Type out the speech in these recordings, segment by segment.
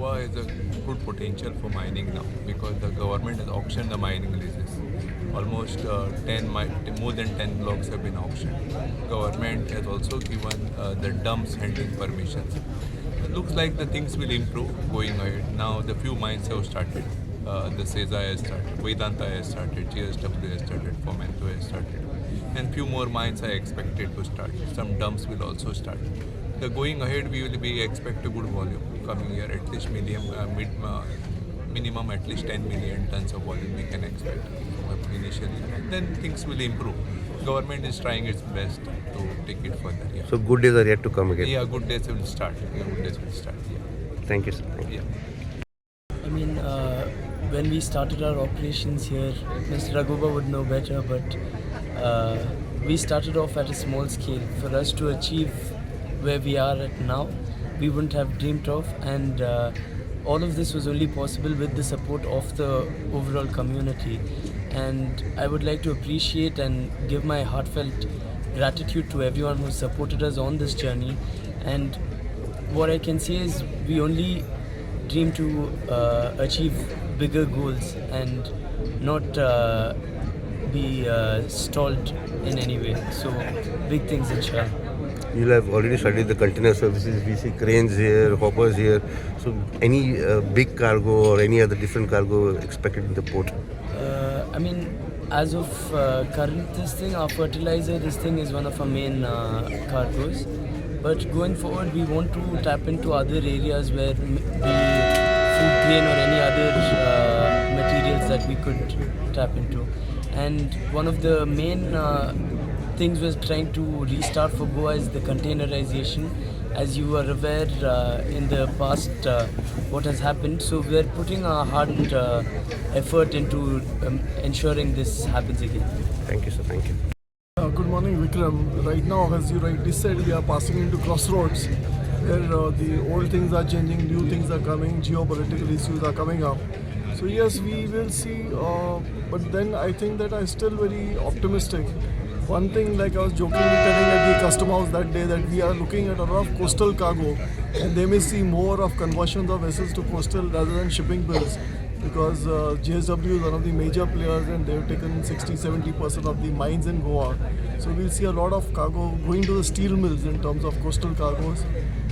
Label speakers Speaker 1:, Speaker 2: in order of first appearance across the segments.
Speaker 1: Goa has a good potential for mining now because the government has auctioned the mining leases. Almost more than 10 blocks have been auctioned. Government has also given the dumps handling permissions. It looks like the things will improve going ahead. Now the few mines have started. The SEZA has started, Vedanta has started, GSW has started, Fomento has started, and few more mines are expected to start. Some dumps will also start. The going ahead, we will be expect a good volume coming year, at least minimum at least 10 million tons of volume we can expect initially. And then things will improve. Government is trying its best to take it further. Yeah.
Speaker 2: So good days are yet to come again.
Speaker 1: Yeah, good days will start. Yeah, good days will start. Yeah.
Speaker 2: Thank you, sir. Thank you.
Speaker 1: Yeah.
Speaker 3: I mean, when we started our operations here, Mr. Raghuba would know better, but we started off at a small scale. For us to achieve where we are at now, we wouldn't have dreamed of, and all of this was only possible with the support of the overall community. And I would like to appreciate and give my heartfelt gratitude to everyone who supported us on this journey. And what I can say is we only dream to achieve bigger goals and not be stalled in any way. So big things, inshallah.
Speaker 2: You have already studied the container services. We see cranes here, hoppers here. So any big cargo or any other different cargo expected in the port?
Speaker 3: I mean, as of current our fertilizer, this thing is one of our main cargoes. But going forward, we want to tap into other areas where the food grain or any other materials that we could tap into. And one of the main things we're trying to restart for Goa is the containerization. As you are aware, in the past, what has happened. So we're putting a hard effort into ensuring this happens again.
Speaker 2: Thank you, sir. Thank you.
Speaker 4: Good morning, Vikram. Right now, as you rightly said, we are passing into crossroads where the old things are changing, new things are coming, geopolitical issues are coming up. So yes, we will see, but then I think that I'm still very optimistic. One thing, like I was jokingly telling at the custom house that day, that we are looking at a lot of coastal cargo, and they may see more of conversions of vessels to coastal rather than shipping bills, because GSW is one of the major players and they've taken 60-70% of the mines in Goa. So we'll see a lot of cargo going to the steel mills in terms of coastal cargoes.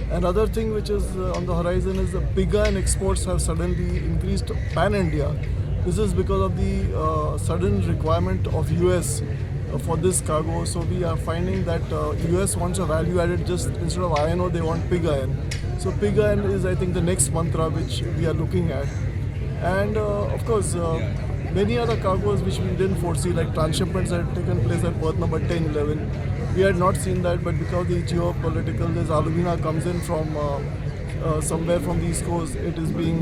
Speaker 4: Another thing which is on the horizon is the pig iron exports have suddenly increased pan-India. This is because of the sudden requirement of US for this cargo. So we are finding that US wants a value added, just instead of iron ore they want pig iron. So pig iron is, I think, the next mantra which we are looking at. And of course, many other cargoes which we didn't foresee, like transshipments that had taken place at berth number 10, 11. We had not seen that, but because the geopolitical, this alumina comes in from somewhere from the East Coast, it is being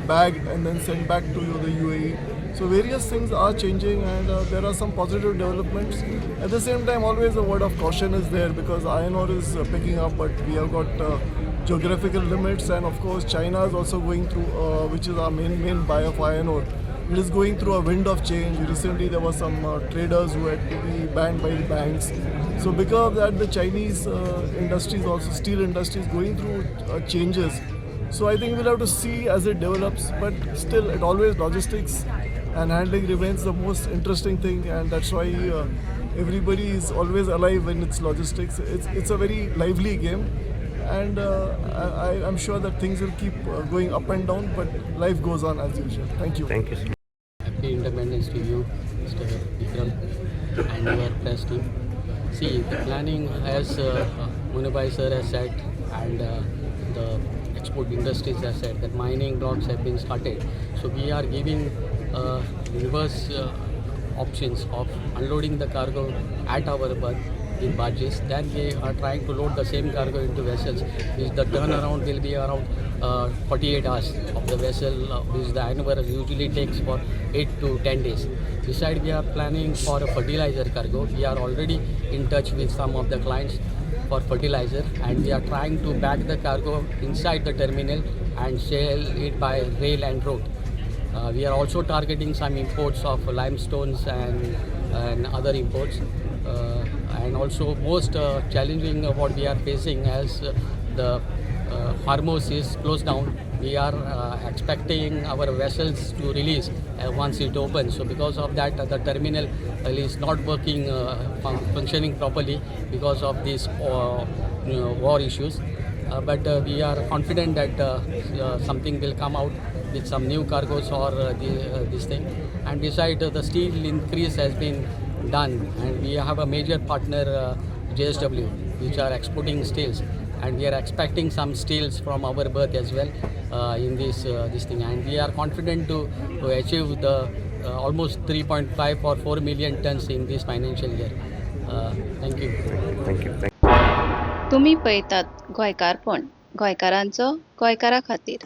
Speaker 4: bagged and then sent back to the UAE. So various things are changing, and there are some positive developments. At the same time, always a word of caution is there, because iron ore is picking up, but we have got geographical limits, and of course China is also going through, which is our main buyer of iron ore. It is going through a wind of change. Recently there were some traders who had to be banned by the banks. So because of that, the Chinese industries, also steel industry, is going through changes. So I think we'll have to see as it develops, but still it always logistics and handling remains the most interesting thing, and that's why everybody is always alive when it's logistics. It's a very lively game, and I'm sure that things will keep going up and down, but life goes on as usual. Thank you.
Speaker 2: Thank you, sir.
Speaker 5: Happy Independence to you, Mr. Vikram, and your press team. See, the planning, as Munibhai sir has said, and the export industries have said, that mining blocks have been started. So we are giving reverse options of unloading the cargo at our berth in barges. Then we are trying to load the same cargo into vessels, which the turnaround will be around 48 hours of the vessel, which the iron ore usually takes for 8 to 10 days. Besides, we are planning for a fertilizer cargo. We are already in touch with some of the clients for fertilizer, and we are trying to bag the cargo inside the terminal and sell it by rail and road. We are also targeting some imports of limestones and other imports. And also most challenging what we are facing as the Hormuz is closed down we are expecting our vessels to release once it opens. So because of that, the terminal is not working, functioning properly because of these war issues. But we are confident that something will come out with some new cargoes or this thing. And besides, the steel increase has been done, and we have a major partner, JSW, which are exporting steels, and we are expecting some steels from our berth as well in this thing, and we are confident to achieve the almost 3.5 or 4 million tons in this financial year. Thank you.
Speaker 2: Thank you.
Speaker 6: तुम्ही पळयतात गोंयकारपण गोंयकारांचो गोंयकारा खातीर.